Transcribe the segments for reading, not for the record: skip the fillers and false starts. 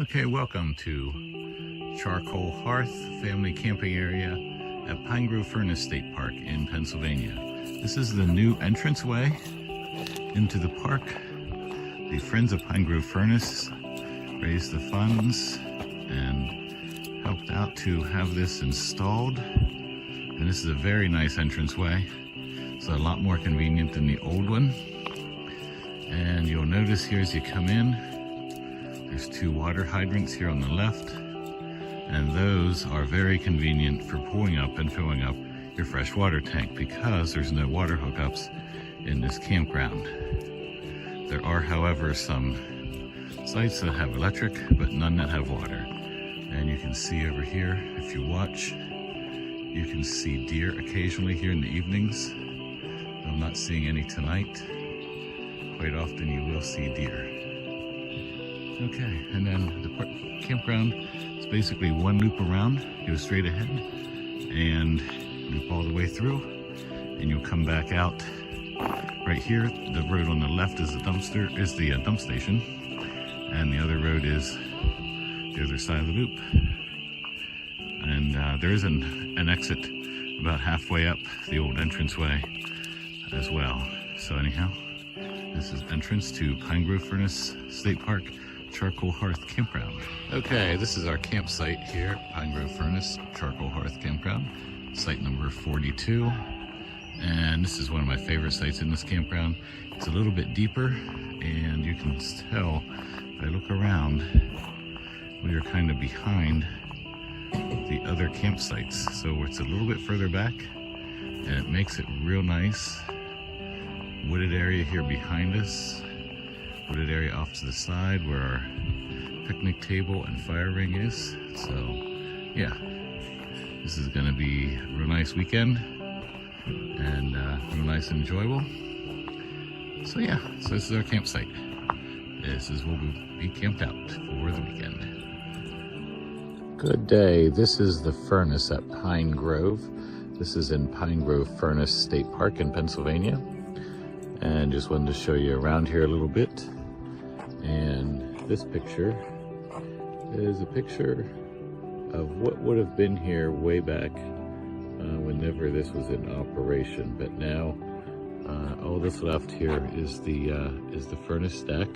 Okay, welcome to Charcoal Hearth Family Camping Area at Pine Grove Furnace State Park in Pennsylvania. This is the new entranceway into the park. The Friends of Pine Grove Furnace raised the funds and helped out to have this installed. And this is a very nice entranceway. It's a lot more convenient than the old one. And you'll notice here as you come in, there's two water hydrants here on the left, and those are very convenient for pulling up and filling up your fresh water tank because there's no water hookups in this campground. There are, however, some sites that have electric, but none that have water. And you can see over here, if you watch, you can see deer occasionally here in the evenings. I'm not seeing any tonight. Quite often you will see deer. Okay, and then the campground is basically one loop around. Go straight ahead and loop all the way through, and you'll come back out right here. The road on the left is the dump station, and the other road is the other side of the loop. And there is an exit about halfway up the old entranceway as well. So anyhow, this is entrance to Pine Grove Furnace State Park Charcoal Hearth Campground. Okay, this is our campsite here, Pine Grove Furnace Charcoal Hearth Campground, site number 42. And this is one of my favorite sites in this campground. It's a little bit deeper, and you can tell if I look around, we are kind of behind the other campsites. So it's a little bit further back, and it makes it real nice. Wooded area here behind us. Wooded area off to the side where our picnic table and fire ring is. So yeah, this is gonna be a real nice weekend and real nice and enjoyable. So yeah, so this is our campsite. This is where we'll be camped out for the weekend. Good day, this is the furnace at Pine Grove. This is in Pine Grove Furnace State Park in Pennsylvania. And just wanted to show you around here a little bit. And this picture is a picture of what would have been here way back whenever this was in operation. But now all that's left here is the furnace stack.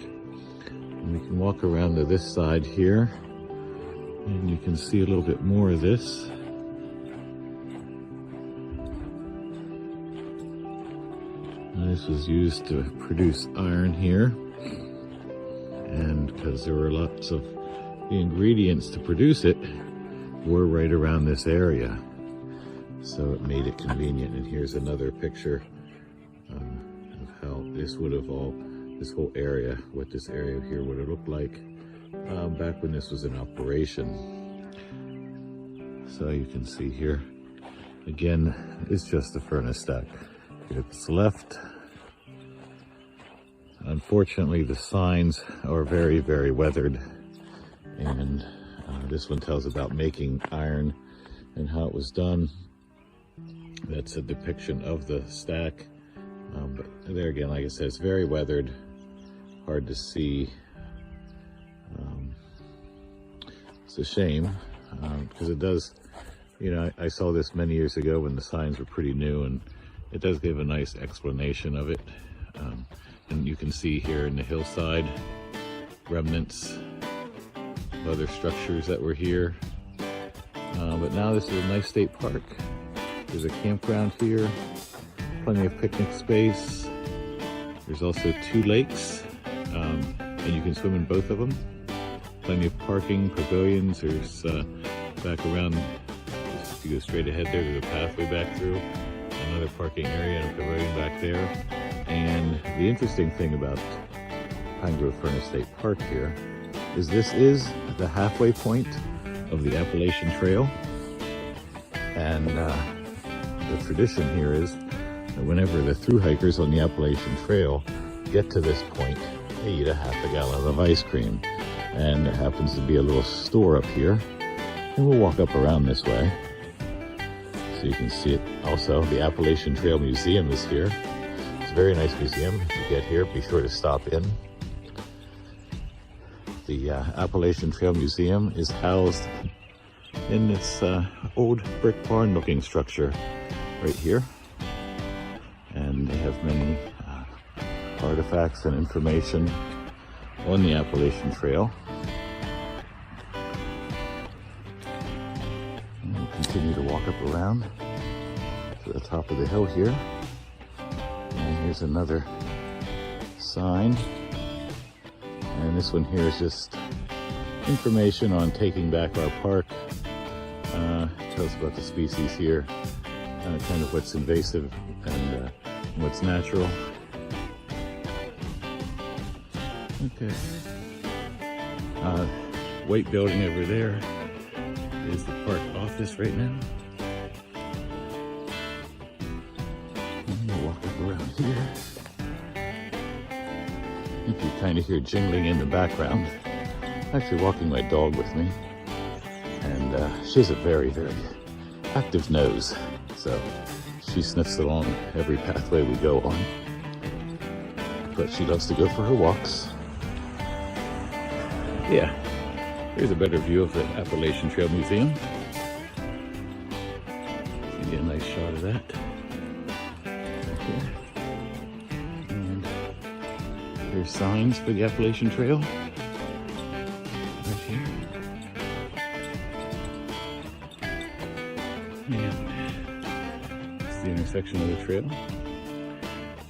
And we can walk around to this side here, and you can see a little bit more of this. This was used to produce iron here, and because there were lots of the ingredients to produce it were right around this area, so it made it convenient. And here's another picture of how this would have this whole area, what this area here would have looked like back when this was in operation. So you can see here, again, it's just a furnace stack. Here to the left. Unfortunately, the signs are very, very weathered, and this one tells about making iron and how it was done. That's a depiction of the stack, but there again, like I said, it's very weathered, hard to see. It's a shame because it does, you know, I saw this many years ago when the signs were pretty new, and it does give a nice explanation of it. And you can see here in the hillside remnants of other structures that were here. But now this is a nice state park. There's a campground here, plenty of picnic space. There's also two lakes, and you can swim in both of them. Plenty of parking, pavilions. There's back around, if you go straight ahead there's a pathway back through. Another parking area and a pavilion back there. And the interesting thing about Pine Grove Furnace State Park here is this is the halfway point of the Appalachian Trail. And the tradition here is that whenever the thru hikers on the Appalachian Trail get to this point, they eat a half a gallon of ice cream. And there happens to be a little store up here. And we'll walk up around this way, so you can see it. Also, the Appalachian Trail Museum is here. It's a very nice museum. If you get here, be sure to stop in. The Appalachian Trail Museum is housed in this old brick barn looking structure right here. And they have many artifacts and information on the Appalachian Trail. And we'll continue to walk up around to the top of the hill here. And here's another sign. And this one here is just information on taking back our park. Tells about the species here, kind of what's invasive and what's natural. Okay. White building over there is the park office right now. And we'll walk up around here. You can kind of hear jingling in the background. I'm actually walking my dog with me, and she has a very, very active nose, so she sniffs along every pathway we go on, but she loves to go for her walks. Yeah, here's a better view of the Appalachian Trail Museum. You get a nice shot of that right here. And there's signs for the Appalachian Trail right here. And it's the intersection of the trail.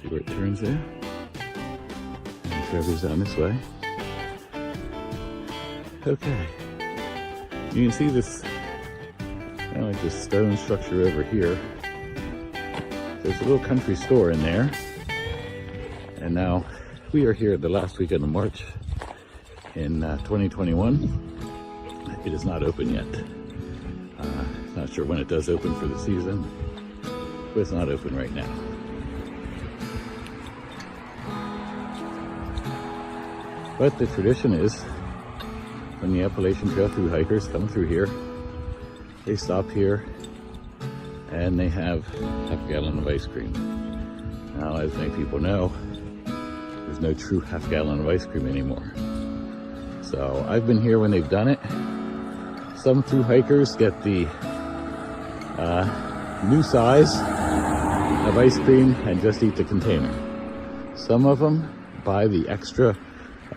See where it turns there? And the trail goes down this way. Okay. You can see this kind of like this stone structure over here. There's a little country store in there. And now we are here the last weekend of March in 2021. It is not open yet. Not sure when it does open for the season, but it's not open right now. But the tradition is when the Appalachian Trail through hikers come through here, they stop here and they have half a gallon of ice cream. Now, as many people know, there's no true half gallon of ice cream anymore. So I've been here when they've done it. Some through hikers get the new size of ice cream and just eat the container. Some of them buy the extra,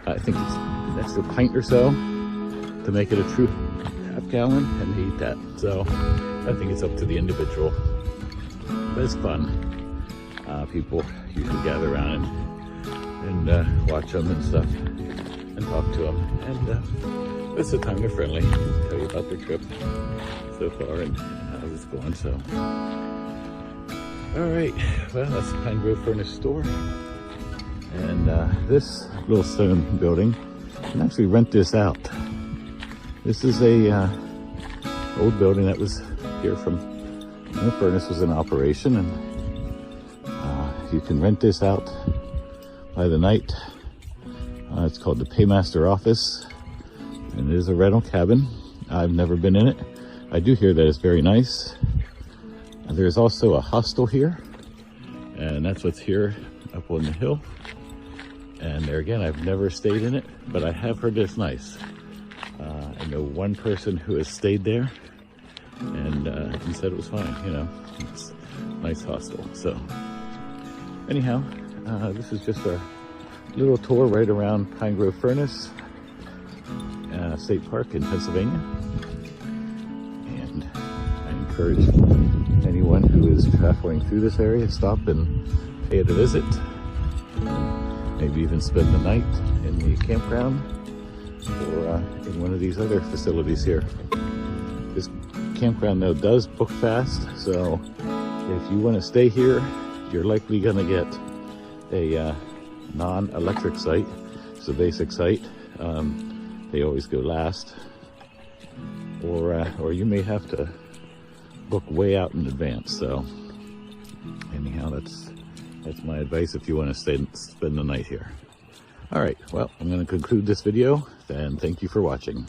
I think it's an extra pint or so to make it a true half gallon, and they eat that. So I think it's up to the individual, but it's fun. People usually gather around and watch them and stuff and talk to them, and it's the time they're friendly, tell you about their trip so far and how it's going. So all right, well, that's the Pine Grove Furnace store. And this little stone building, you can actually rent this out. This is a old building that was here from when the furnace was in operation, and you can rent this out by the night. It's called the Paymaster Office, and it is a rental cabin. I've never been in it. I do hear that it's very nice. There's also a hostel here, and that's what's here up on the hill. And there again, I've never stayed in it, but I have heard it's nice. I know one person who has stayed there and said it was fine, you know, it's a nice hostel. So anyhow, this is just a little tour right around Pine Grove Furnace State Park in Pennsylvania. And I encourage anyone who is traveling through this area to stop and pay it a visit. Maybe even spend the night in the campground or in one of these other facilities here. This campground though does book fast, so if you want to stay here, you're likely going to get a non-electric site. It's a basic site. They always go last, or you may have to book way out in advance. So anyhow, that's my advice if you want to spend the night here. All right, well, I'm going to conclude this video, and thank you for watching.